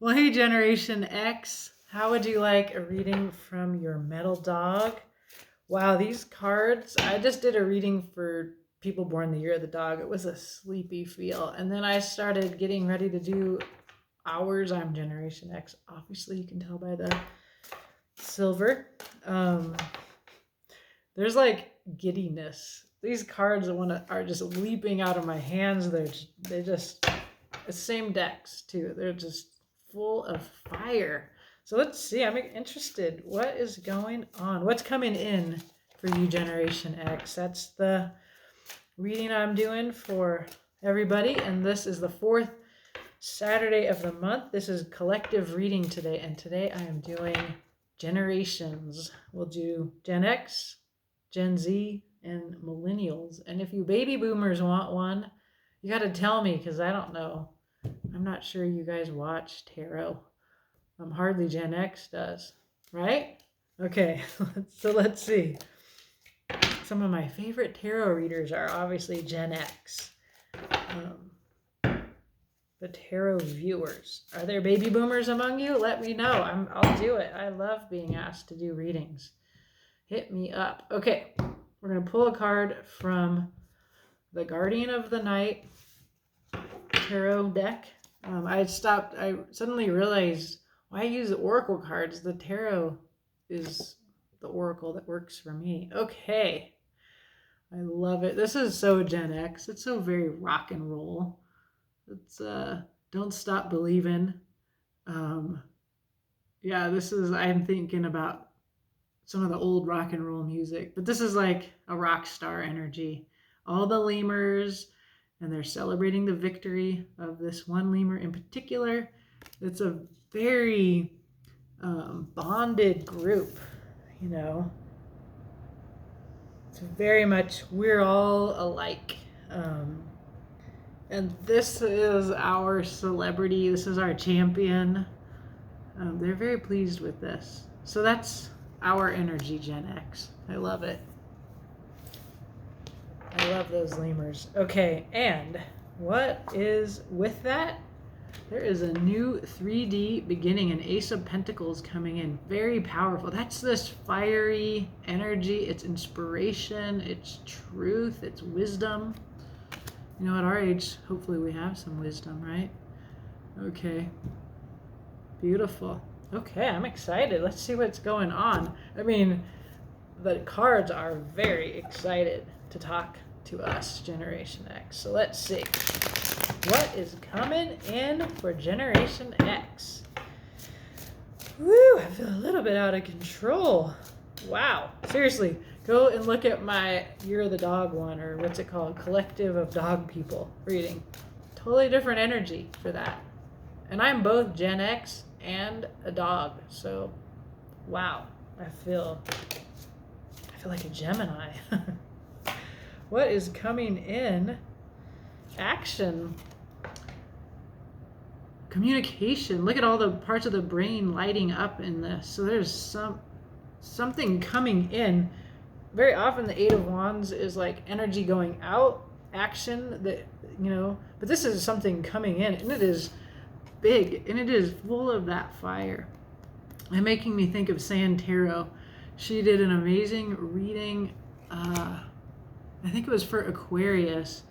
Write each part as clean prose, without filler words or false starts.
Well, hey, Generation X, how would you like a reading from your metal dog? Wow, these cards, I just did a reading for people born the year of the dog. It was a sleepy feel. And then I started getting ready to do ours. I'm Generation X. Obviously, you can tell by the silver. Um, there's like giddiness. These cards are just leaping out of my hands. They just the same decks too. They're just full of fire. So let's see. I'm interested. What is going on? What's coming in for you, Generation X? That's the reading I'm doing for everybody. And this is the fourth Saturday of the month. This is collective reading today. And today I am doing generations. We'll do Gen X, Gen Z, and millennials. And if you baby boomers want one, you got to tell me because I don't know. I'm not sure you guys watch tarot. Hardly Gen X does, right? Okay, so let's see. Some of my favorite tarot readers are obviously Gen X. The tarot viewers. Are there baby boomers among you? Let me know. I'll do it. I love being asked to do readings. Hit me up. Okay, we're going to pull a card from the Guardian of the Night tarot deck. I suddenly realized why I use the oracle cards. The tarot is the oracle that works for me. Okay. I love it. This is so Gen X. It's so very rock and roll. It's Don't Stop Believing. I'm thinking about some of the old rock and roll music, but this is like a rock star energy. All the lemurs, and they're celebrating the victory of this one lemur in particular. It's a very bonded group, you know. It's very much we're all alike. And this is our celebrity. This is our champion. They're very pleased with this. So that's our energy, Gen X. I love it. I love those lemurs. Okay, and what is with that? There is a new 3D beginning, an Ace of Pentacles coming in. Very powerful. That's this fiery energy. It's inspiration. It's truth. It's wisdom. You know, at our age, hopefully we have some wisdom, right? Okay. Beautiful. Okay, I'm excited. Let's see what's going on. I mean, the cards are very excited to talk to us, Generation X. So let's see. What is coming in for Generation X? Woo, I feel a little bit out of control. Wow. Seriously, go and look at my Year of the Dog one, or what's it called? Collective of Dog People reading. Totally different energy for that. And I'm both Gen X and a dog. So, wow. I feel like a Gemini. What is coming in? Action. Communication. Look at all the parts of the brain lighting up in this. So there's something coming in. Very often the Eight of Wands is like energy going out, action, that, you know, but this is something coming in, and it is big, and it is full of that fire. And making me think of San Tarot. She did an amazing reading, I think it was for Aquarius.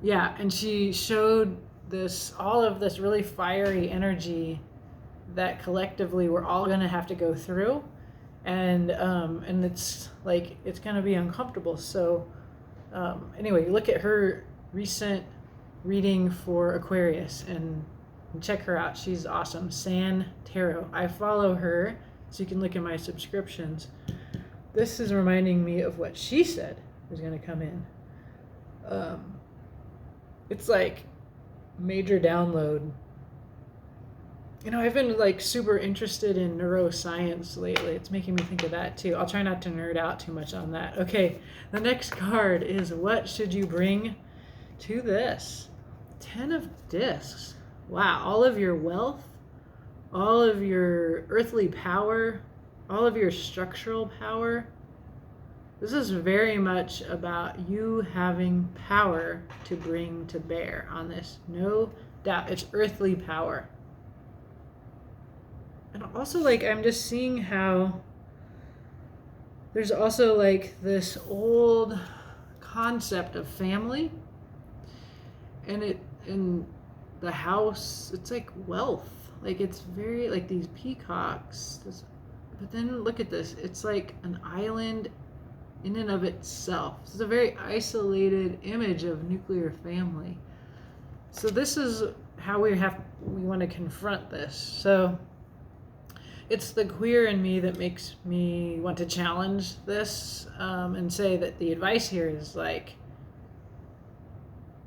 Yeah, and she showed all of this really fiery energy that collectively we're all going to have to go through, and it's like it's going to be uncomfortable. So anyway, look at her recent reading for Aquarius and check her out. She's awesome. San Tarot. I follow her, so you can look at my subscriptions. This is reminding me of what she said is going to come in. It's like major download. You know, I've been like super interested in neuroscience lately. It's making me think of that too. I'll try not to nerd out too much on that. Okay, the next card is what should you bring to this? 10 of Discs. Wow, all of your wealth, all of your earthly power, all of your structural power. This is very much about you having power to bring to bear on this. No doubt. It's earthly power. And also, like, I'm just seeing how there's also like this old concept of family, and it in the house, it's like wealth. Like, it's very like these peacocks. But then look at this. It's like an island in and of itself. It's a very isolated image of nuclear family. So this is how we want to confront this. So it's the queer in me that makes me want to challenge this, and say that the advice here is like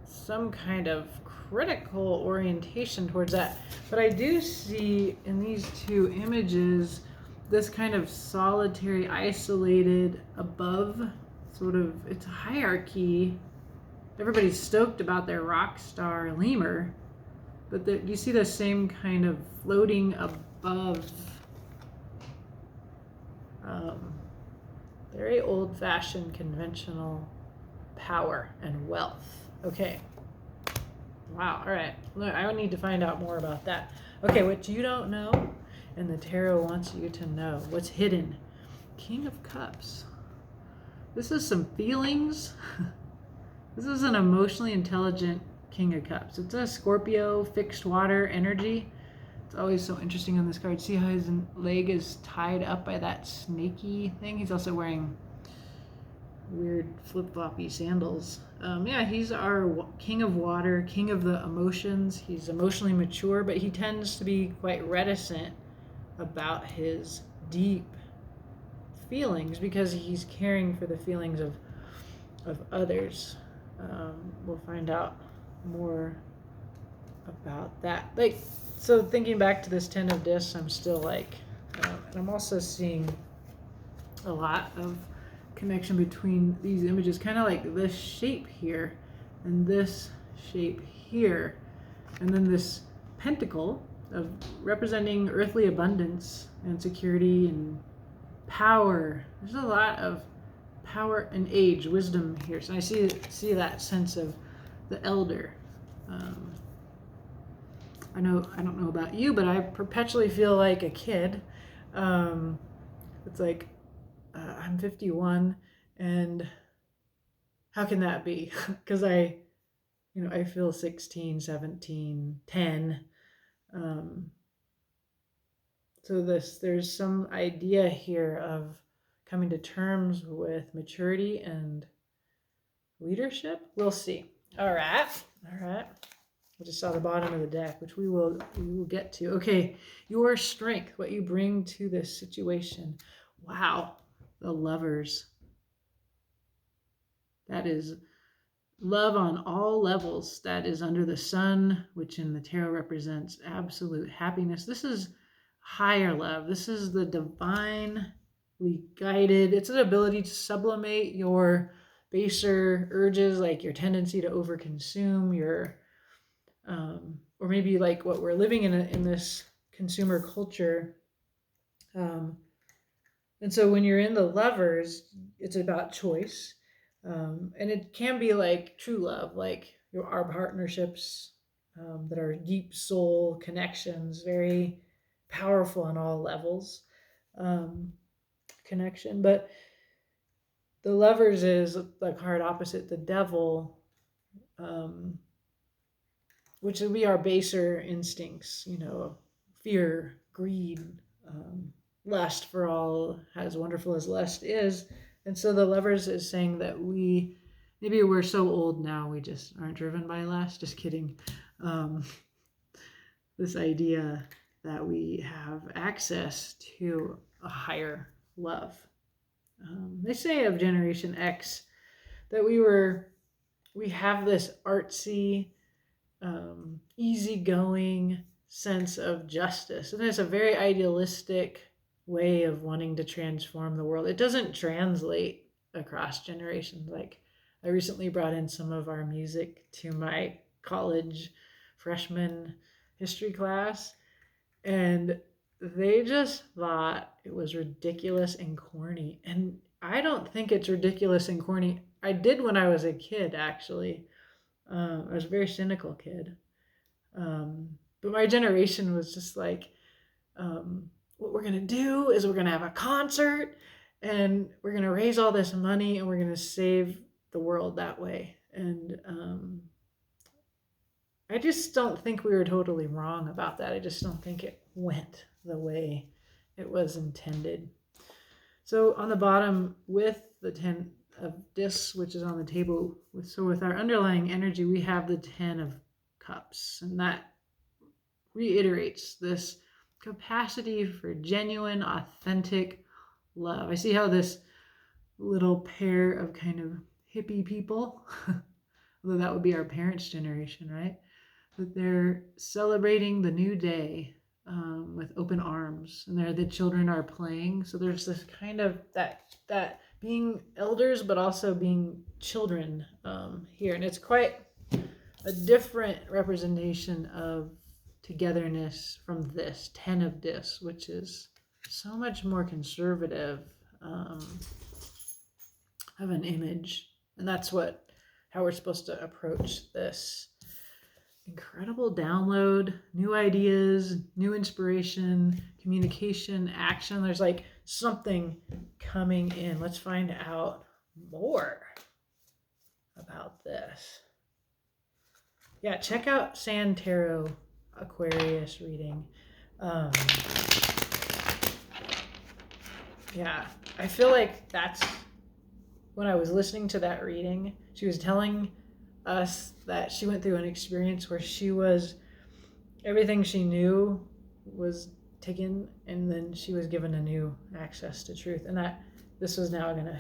some kind of critical orientation towards that. But I do see in these two images this kind of solitary, isolated, above sort of, it's a hierarchy. Everybody's stoked about their rock star lemur, but you see the same kind of floating above, very old-fashioned, conventional power and wealth. Okay. Wow. All right. I would need to find out more about that. Okay, what you don't know, and the tarot wants you to know. What's hidden? King of Cups. This is some feelings. This is an emotionally intelligent King of Cups. It's a Scorpio fixed water energy. It's always so interesting on this card. See how his leg is tied up by that snaky thing? He's also wearing weird flip-floppy sandals. Yeah, he's our king of water, king of the emotions. He's emotionally mature, but he tends to be quite reticent about his deep feelings because he's caring for the feelings of others. We'll find out more about that. Like, so thinking back to this 10 of discs, I'm still like, and I'm also seeing a lot of connection between these images, kind of like this shape here and this shape here, and then this pentacle of representing earthly abundance and security and power. There's a lot of power and age, wisdom here. So I see that sense of the elder. I don't know about you, but I perpetually feel like a kid. It's like I'm 51, and how can that be? Because I feel 16, 17, 10. So there's some idea here of coming to terms with maturity and leadership. We'll see. All right. I just saw the bottom of the deck, which we will get to. Okay, your strength, what you bring to this situation. Wow, the Lovers. That is love on all levels. That is under the sun, which in the tarot represents absolute happiness. This is higher love. This is the divinely guided. It's an ability to sublimate your baser urges, like your tendency to overconsume, your or maybe like what we're living in this consumer culture. And so when you're in the Lovers, it's about choice. And it can be like true love, like our partnerships that are deep soul connections, very powerful on all levels connection. But the Lovers is the card opposite the Devil, which would be our baser instincts, fear, greed, lust, for all as wonderful as lust is. And so the Lovers is saying that maybe we're so old now, we just aren't driven by lust. Just kidding. This idea that we have access to a higher love. They say of Generation X that we have this artsy, easygoing sense of justice. And it's a very idealistic way of wanting to transform the world. It doesn't translate across generations. Like, I recently brought in some of our music to my college freshman history class, and they just thought it was ridiculous and corny. And I don't think it's ridiculous and corny. I did when I was a kid, actually. I was a very cynical kid. But my generation was just like, what we're going to do is we're going to have a concert and we're going to raise all this money and we're going to save the world that way. And I just don't think we were totally wrong about that. I just don't think it went the way it was intended. So on the bottom, with the 10 of discs, which is on the table, with our underlying energy, we have the 10 of cups, and that reiterates this capacity for genuine, authentic love. I see how this little pair of kind of hippie people, although that would be our parents' generation, right? That they're celebrating the new day with open arms, and the children are playing. So there's this kind of that being elders, but also being children here, and it's quite a different representation of togetherness from this 10 of discs, which is so much more conservative of an image, and that's how we're supposed to approach this incredible download, new ideas, new inspiration, communication, action. There's like something coming in. Let's find out more about this. Yeah, check out Sand Tarot Aquarius reading. Yeah, I feel like that's when I was listening to that reading, she was telling us that she went through an experience where everything she knew was taken, and then she was given a new access to truth, and that this was now going to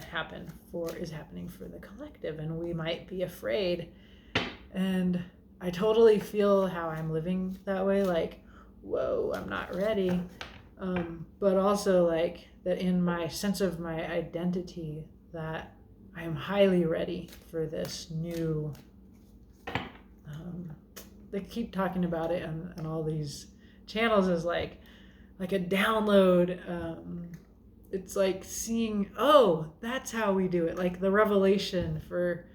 is happening for the collective, and we might be afraid. And I totally feel how I'm living that way, like, whoa, I'm not ready. But also like that in my sense of my identity, that I am highly ready for this new they keep talking about it on all these channels as like a download. It's like seeing, oh, that's how we do it, like the revelation for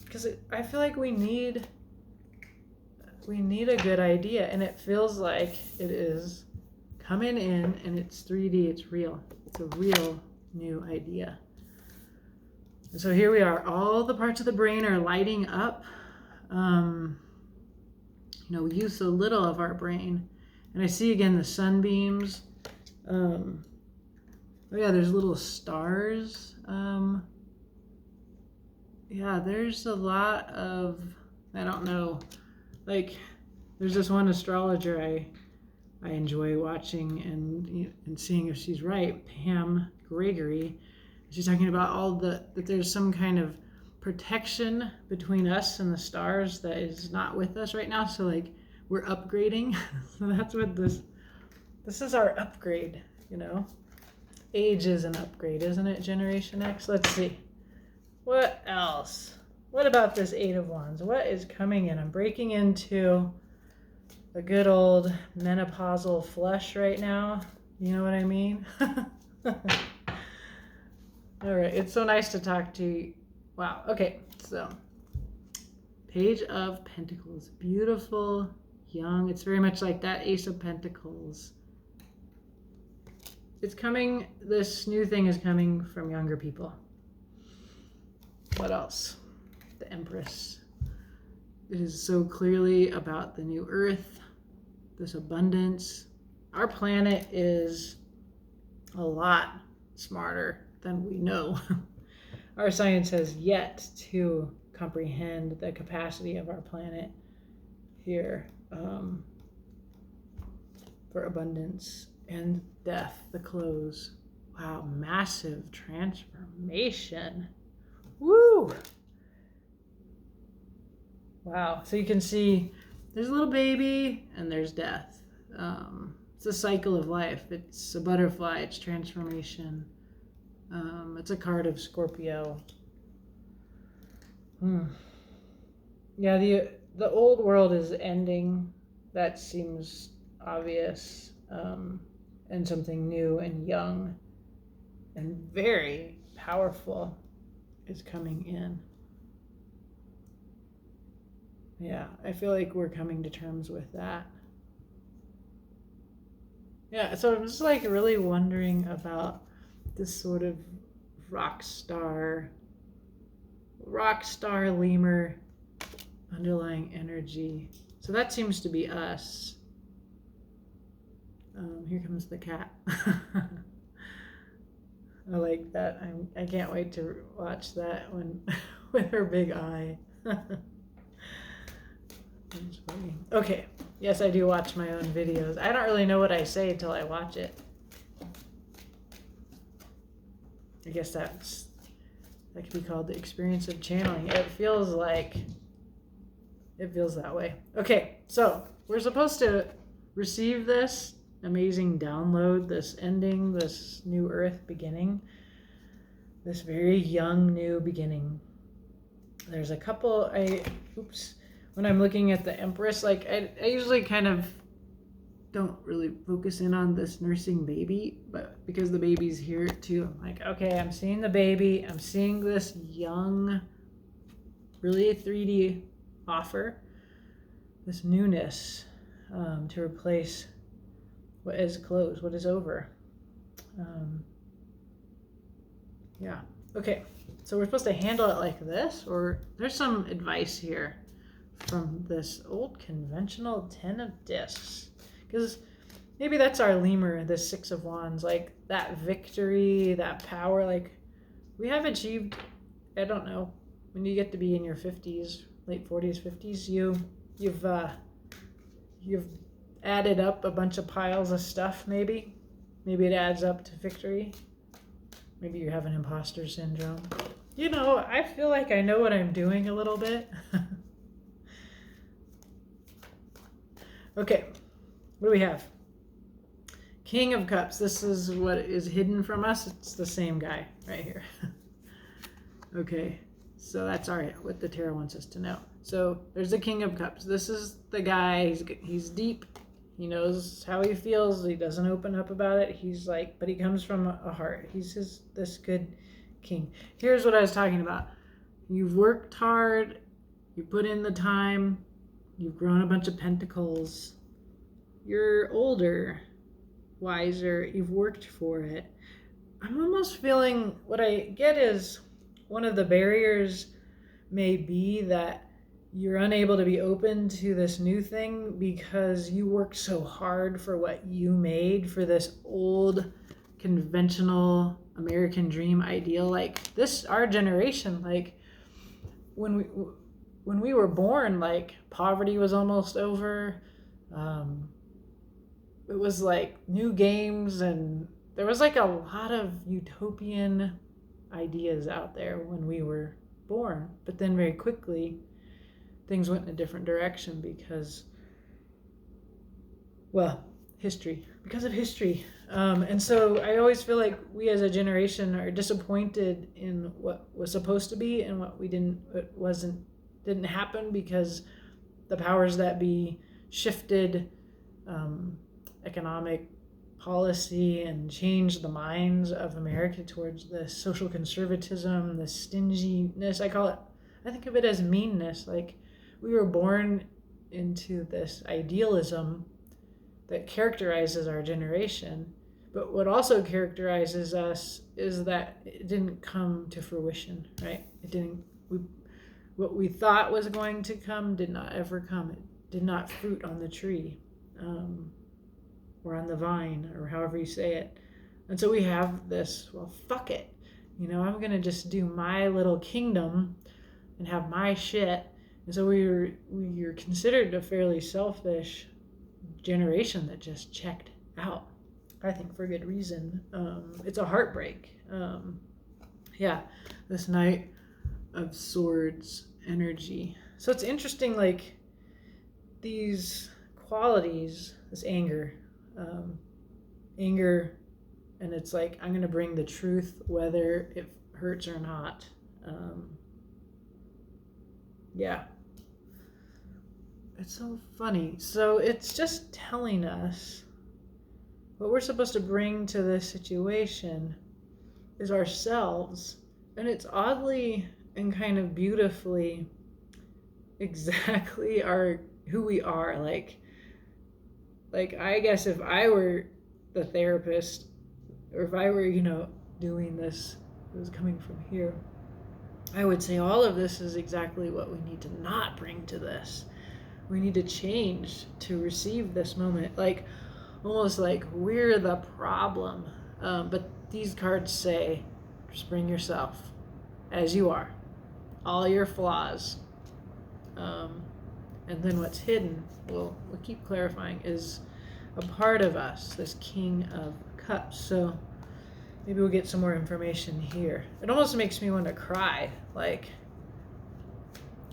because I feel like we need a good idea, and it feels like it is coming in, and it's 3D, it's real, it's a real new idea. And so here we are, all the parts of the brain are lighting up. We use so little of our brain. And I see again the sunbeams. Oh yeah, there's little stars. There's a lot of, I don't know, like there's this one astrologer I enjoy watching and seeing if she's right, Pam Gregory. She's talking about that there's some kind of protection between us and the stars that is not with us right now. So like we're upgrading. So that's what this is, our upgrade, Age is an upgrade, isn't it, Generation X? Let's see. What else? What about this 8 of Wands? What is coming in? I'm breaking into the good old menopausal flush right now. You know what I mean? All right. It's so nice to talk to you. Wow. Okay. So, Page of Pentacles. Beautiful, young. It's very much like that Ace of Pentacles. It's coming. This new thing is coming from younger people. What else? The Empress. It is so clearly about the new earth, this abundance. Our planet is a lot smarter than we know. Our science has yet to comprehend the capacity of our planet here for abundance and death, the close. Wow, massive transformation. Woo! Wow, so you can see there's a little baby and there's death. It's a cycle of life. It's a butterfly, it's transformation. It's a card of Scorpio. Yeah, the old world is ending. That seems obvious. And something new and young and very powerful is coming in. Yeah, I feel like we're coming to terms with that. Yeah, so I'm just like really wondering about this sort of rock star lemur underlying energy. So that seems to be us. Here comes the cat. I like that. I can't wait to watch that one with her big eye. That's funny. Okay. Yes, I do watch my own videos. I don't really know what I say until I watch it. I guess that could be called the experience of channeling. It feels that way. Okay, so we're supposed to receive this amazing download, this ending, this new earth beginning, this very young new beginning. There's a couple, when I'm looking at the Empress, like I usually kind of don't really focus in on this nursing baby, but because the baby's here too, I'm like, okay, I'm seeing the baby, I'm seeing this young, really 3D offer, this newness to replace what is closed, what is over. Yeah, okay, so we're supposed to handle it like this, or there's some advice here from this old conventional 10 of discs, because maybe that's our lemur, the 6 of wands, like that victory, that power. Like we have achieved, I don't know, when you get to be in your 50s, late 40s, 50s, you've added up a bunch of piles of stuff. Maybe it adds up to victory. Maybe you have an imposter syndrome. I feel like I know what I'm doing a little bit. Okay, what do we have? King of Cups. This is what is hidden from us. It's the same guy right here. Okay, so that's what the tarot wants us to know. So there's the King of Cups. This is the guy. He's deep. He knows how he feels. He doesn't open up about it. But he comes from a heart. He's this good king. Here's what I was talking about. You've worked hard. You put in the time. You've grown a bunch of pentacles. You're older, wiser. You've worked for it. I'm almost feeling what I get is one of the barriers may be that you're unable to be open to this new thing because you worked so hard for what you made, for this old conventional American dream ideal. Like this, our generation, like when we were born, like poverty was almost over. It was like new games, and there was like a lot of utopian ideas out there when we were born. But then very quickly, things went in a different direction because of history. And so I always feel like we as a generation are disappointed in what was supposed to be and what didn't happen because the powers that be shifted economic policy and changed the minds of America towards this social conservatism, this stinginess. I think of it as meanness. Like we were born into this idealism that characterizes our generation, but what also characterizes us is that it didn't come to fruition, right? What we thought was going to come did not ever come. It did not fruit on the tree, or on the vine, or however you say it. And so we have this, well, fuck it. I'm going to just do my little kingdom and have my shit. And so we're considered a fairly selfish generation that just checked out, I think for good reason. It's a heartbreak. This Knight of Swords energy. So it's interesting, like these qualities, this anger, and it's like, I'm going to bring the truth whether it hurts or not. It's so funny. So it's just telling us what we're supposed to bring to this situation is ourselves. And it's oddly and kind of beautifully exactly who we are. Like I guess if I were the therapist, or if I were, doing this, it was coming from here, I would say all of this is exactly what we need to not bring to this. We need to change to receive this moment, like almost like we're the problem. But these cards say, just bring yourself as you are, all your flaws. And then what's hidden, we'll keep clarifying, is a part of us, this King of Cups. So maybe we'll get some more information here. It almost makes me want to cry. Like,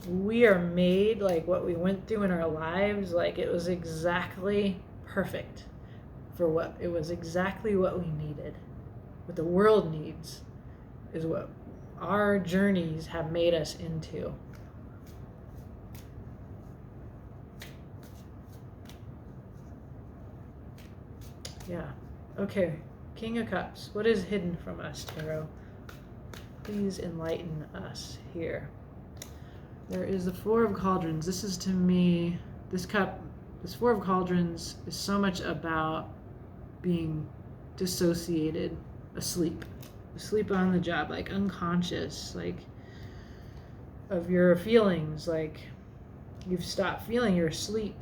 we are made, like what we went through in our lives, like it was exactly perfect for what it was, exactly what we needed. What the world needs is what our journeys have made us into. Yeah. Okay. King of Cups. What is hidden from us, Tarot? Please enlighten us here. There is the Four of Cauldrons. This is, to me, this Four of Cauldrons is so much about being dissociated, asleep on the job, like unconscious, like of your feelings, like you've stopped feeling, you're asleep.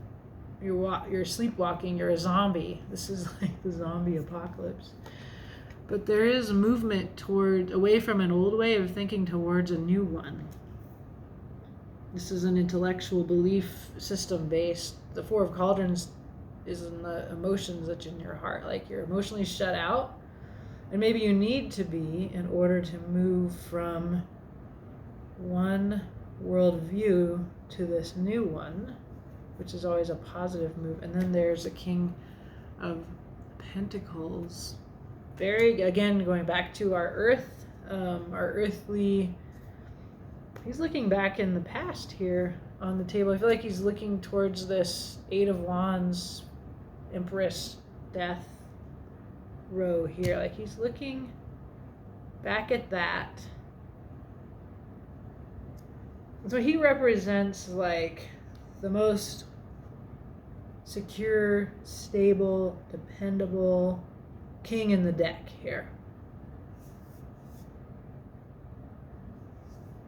You're sleepwalking, you're a zombie. This is like the zombie apocalypse. But there is a movement away from an old way of thinking towards a new one. This is an intellectual belief system based. The Four of Cauldrons is in the emotions that's in your heart. Like you're emotionally shut out. And maybe you need to be in order to move from one worldview to this new one, which is always a positive move. And then there's a King of Pentacles. Again, going back to our earth, our earthly, he's looking back in the past here on the table. I feel like he's looking towards this Eight of Wands, Empress, Death row here. Like he's looking back at that. So he represents like the most secure, stable, dependable king in the deck here.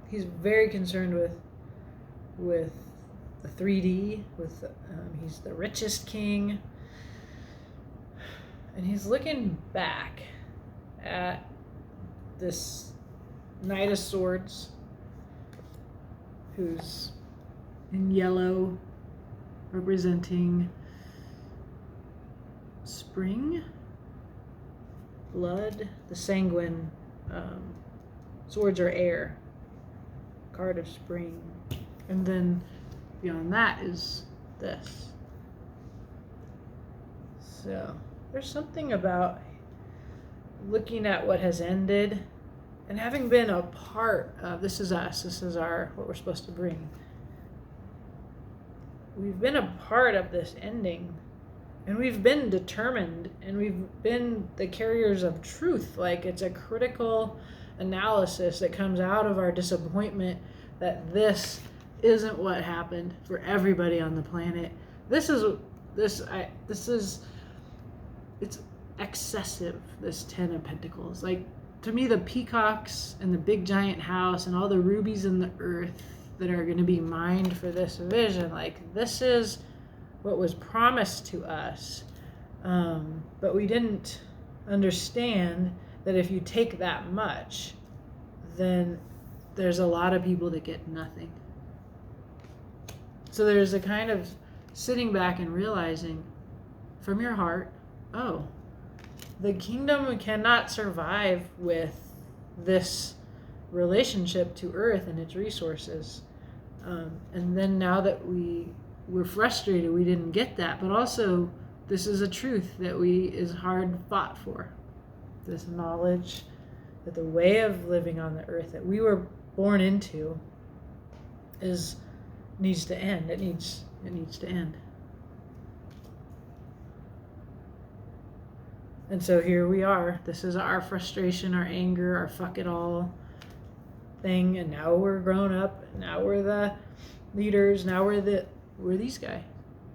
He's very concerned with the 3D, he's the richest king. And he's looking back at this Knight of Swords, who's in yellow, representing spring, blood, the sanguine. Swords are air, card of spring. And then beyond that is this. So there's something about looking at what has ended and having been a part of, this is us, this is what we're supposed to bring. We've been a part of this ending, and we've been determined, and we've been the carriers of truth. Like it's a critical analysis that comes out of our disappointment that this isn't what happened for everybody on the planet. It's excessive, this Ten of Pentacles. Like, to me, the peacocks and the big giant house and all the rubies in the earth that are going to be mined for this vision, like, this is what was promised to us. But we didn't understand that if you take that much, then there's a lot of people that get nothing. So there's a kind of sitting back and realizing from your heart, oh, the kingdom cannot survive with this relationship to earth and its resources. And then now that we're frustrated, we didn't get that, but also this is a truth that is hard fought for. This knowledge that the way of living on the earth that we were born into needs to end. It needs to end. And so here we are. This is our frustration, our anger, our fuck it all thing. And now we're grown up. Now we're the leaders. Now we're these guys.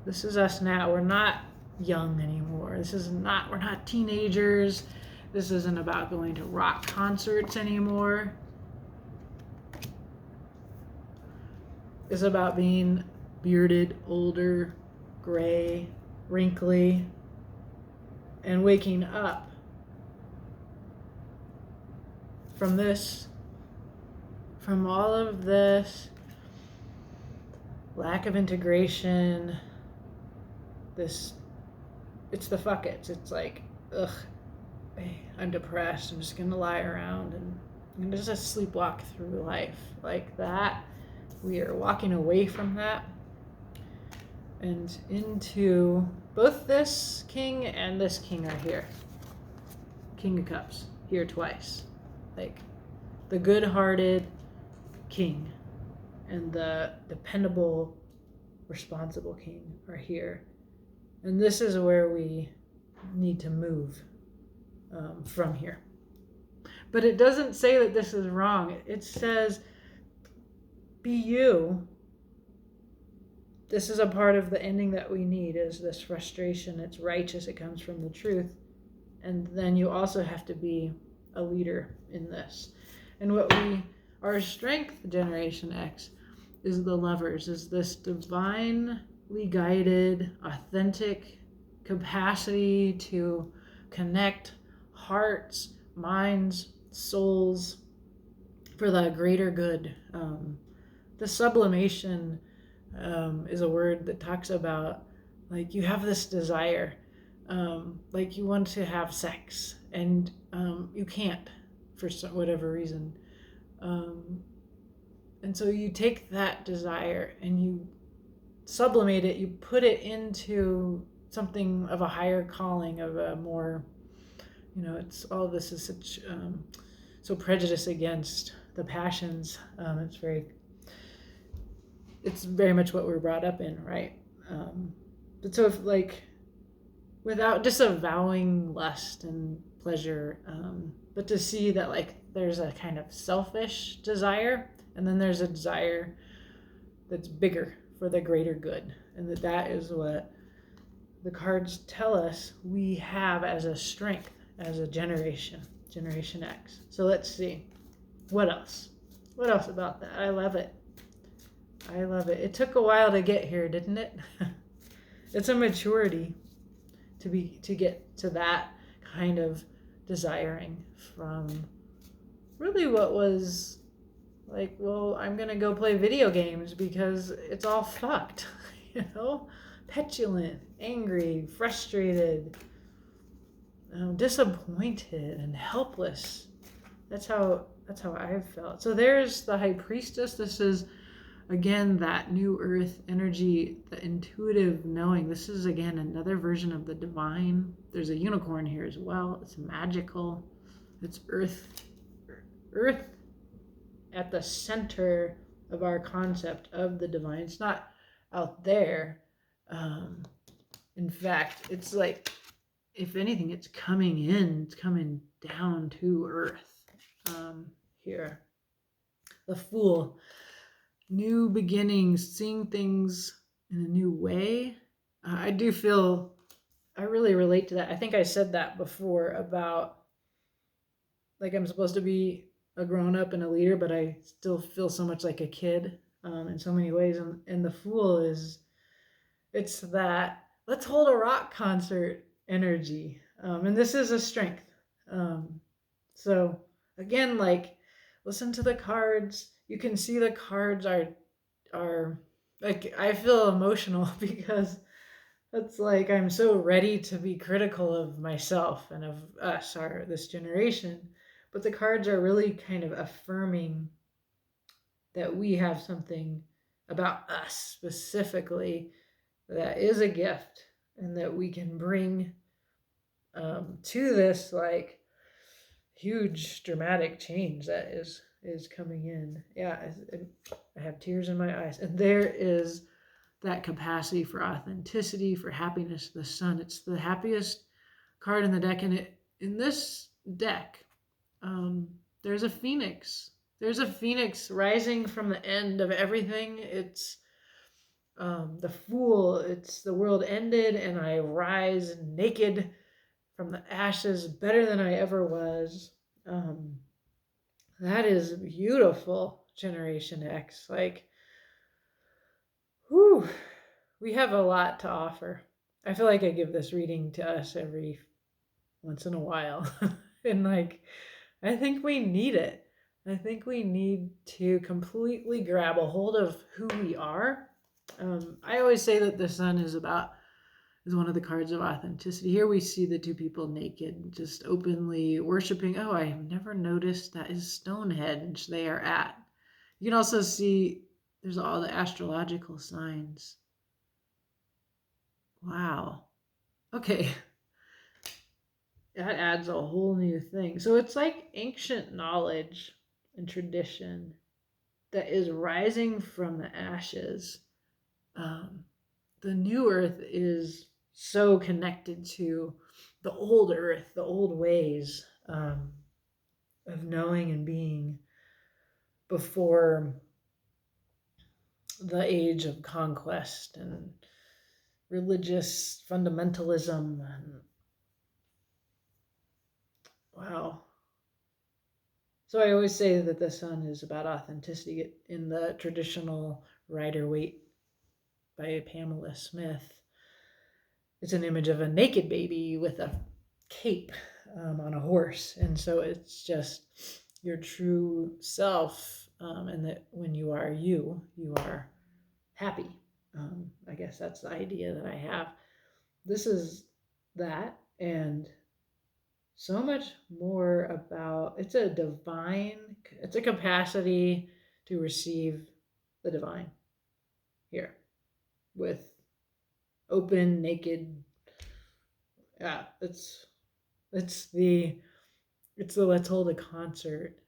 This is us now. We're not young anymore. This is not, we're not teenagers. This isn't about going to rock concerts anymore. It's about being bearded, older, gray, wrinkly, and waking up from this, from all of this lack of integration, this, it's the fuck it's. It's like, ugh, I'm depressed. I'm just gonna lie around and I'm gonna just sleepwalk through life like that. We are walking away from that and into both this king and this king are here. King of Cups, here twice. Like the good-hearted king and the dependable, responsible king are here. And this is where we need to move from here. But it doesn't say that this is wrong. It says, be you. This is a part of the ending that we need, is this frustration. It's righteous. It comes from the truth. And then you also have to be a leader in this. And our strength, Generation X, is the Lovers, is this divinely guided, authentic capacity to connect hearts, minds, souls for the greater good. The sublimation is a word that talks about, like, you have this desire, like you want to have sex and you can't for whatever reason. And so you take that desire and you sublimate it, you put it into something of a higher calling, of a more, it's all this is such, so prejudice against the passions. It's very much what we're brought up in, right? But so if, like, without disavowing lust and pleasure, but to see that, like, there's a kind of selfish desire, and then there's a desire that's bigger for the greater good, and that is what the cards tell us we have as a strength, as a Generation X. So let's see, what else about that? I love it. It took a while to get here, didn't it? It's a maturity to get to that kind of desiring from really what was like, well, I'm gonna go play video games because it's all fucked, petulant, angry, frustrated, disappointed, and helpless. That's how I've felt. So there's the High Priestess. This is, again, that new earth energy, the intuitive knowing. This is, again, another version of the divine. There's a unicorn here as well. It's magical. It's earth at the center of our concept of the divine. It's not out there. In fact, it's like, if anything, it's coming in. It's coming down to earth. Here. The Fool. New beginnings, seeing things in a new way. I really relate to that. I think I said that before about, like, I'm supposed to be a grown-up and a leader, but I still feel so much like a kid in so many ways. And the Fool it's that let's hold a rock concert energy. And this is a strength. So again, like, listen to the cards. You can see the cards are like, I feel emotional because it's like I'm so ready to be critical of myself and of us, this generation. But the cards are really kind of affirming that we have something about us specifically that is a gift and that we can bring to this, like, huge dramatic change that is coming in. Yeah, I have tears in my eyes. And there is that capacity for authenticity, for happiness. The Sun, it's the happiest card in the deck. And in this deck, there's a phoenix. There's a phoenix rising from the end of everything. It's The Fool, it's the world ended and I rise naked from the ashes, better than I ever was. Um, that is beautiful, Generation X. Like, whew, we have a lot to offer. I feel like I give this reading to us every once in a while. And like, I think we need it. I think we need to completely grab a hold of who we are. I always say that the sun is one of the cards of authenticity. Here we see the two people naked, just openly worshiping. Oh, I have never noticed that is Stonehenge they are at. You can also see there's all the astrological signs. Wow. Okay. That adds a whole new thing. So it's like ancient knowledge and tradition that is rising from the ashes. Um, the new earth is so connected to the old earth, the old ways of knowing and being before the age of conquest and religious fundamentalism. And wow. So I always say that the sun is about authenticity in the traditional Rider Waite by Pamela Smith. It's an image of a naked baby with a cape on a horse. And so it's just your true self. And that when you are you are happy. I guess that's the idea that I have. This is that. And so much more about it's a capacity to receive the divine here with open, naked. Yeah, it's the let's hold a concert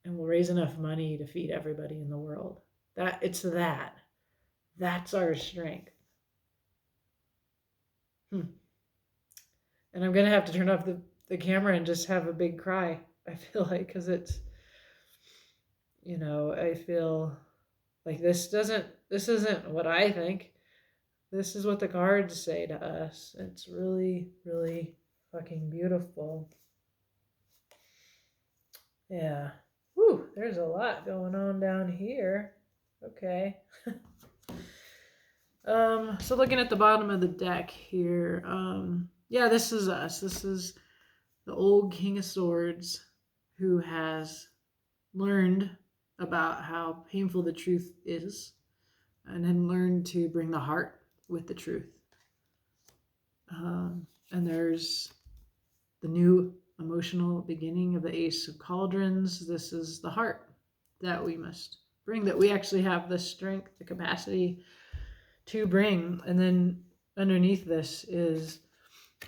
and we'll raise enough money to feed everybody in the world. That's our strength. And I'm gonna have to turn off the camera and just have a big cry. I feel like because it's I feel like this isn't what I think. This is what the cards say to us. It's really, really fucking beautiful. Yeah. Whew, there's a lot going on down here. Okay. So looking at the bottom of the deck here, yeah, this is us. This is the old King of Swords who has learned about how painful the truth is and then learned to bring the heart with the truth. And there's the new emotional beginning of the Ace of Cauldrons. This is the heart that we must bring, that we actually have the strength, the capacity to bring. And then underneath this is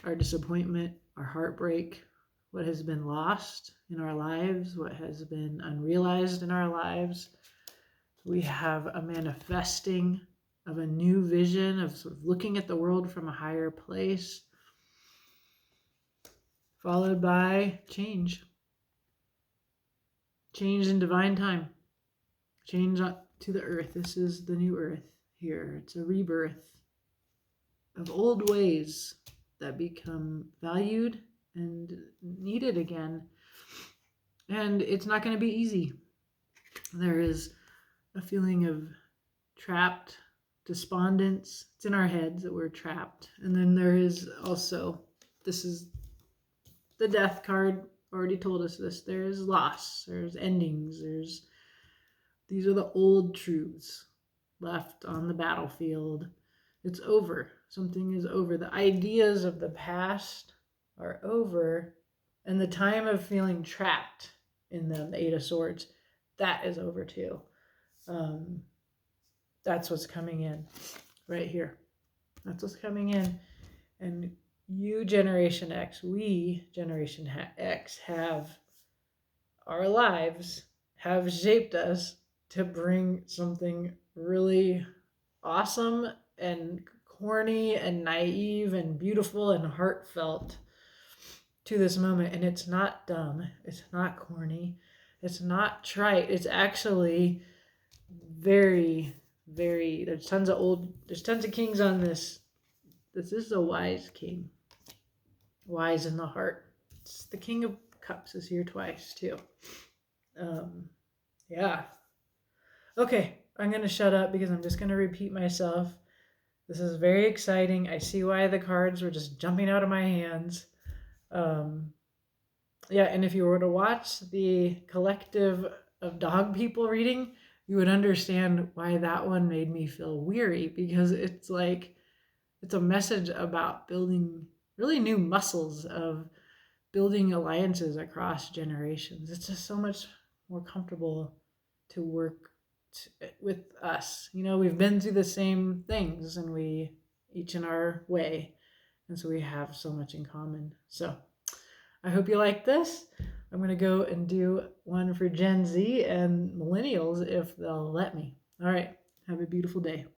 our disappointment, our heartbreak, what has been lost in our lives, what has been unrealized in our lives. We have a manifesting of a new vision of sort of looking at the world from a higher place, followed by change. Change in divine time. Change to the earth. This is the new earth here. It's a rebirth of old ways that become valued and needed again. And it's not going to be easy. There is a feeling of trapped despondence. It's in our heads that we're trapped. And then there is also, this is the death card already told us this. There's loss, there's endings, these are the old truths left on the battlefield. It's over. Something is over. The ideas of the past are over. And the time of feeling trapped in them, the Eight of Swords, that is over too. That's what's coming in right here. That's what's coming in. And you, Generation X, we, Generation X, have our lives have shaped us to bring something really awesome and corny and naive and beautiful and heartfelt to this moment. And it's not dumb. It's not corny. It's not trite. It's actually very, there's tons of kings on this. This is a wise king. Wise in the heart. It's the King of Cups is here twice too. Yeah. Okay, I'm going to shut up because I'm just going to repeat myself. This is very exciting. I see why the cards were just jumping out of my hands. Yeah, and if you were to watch the collective of dog people reading, you would understand why that one made me feel weary, because it's like it's a message about building really new muscles of building alliances across generations. It's just so much more comfortable to work with us. You know, we've been through the same things, and we each in our way, and so we have so much in common. So I hope you like this. I'm going to go and do one for Gen Z and millennials if they'll let me. All right. Have a beautiful day.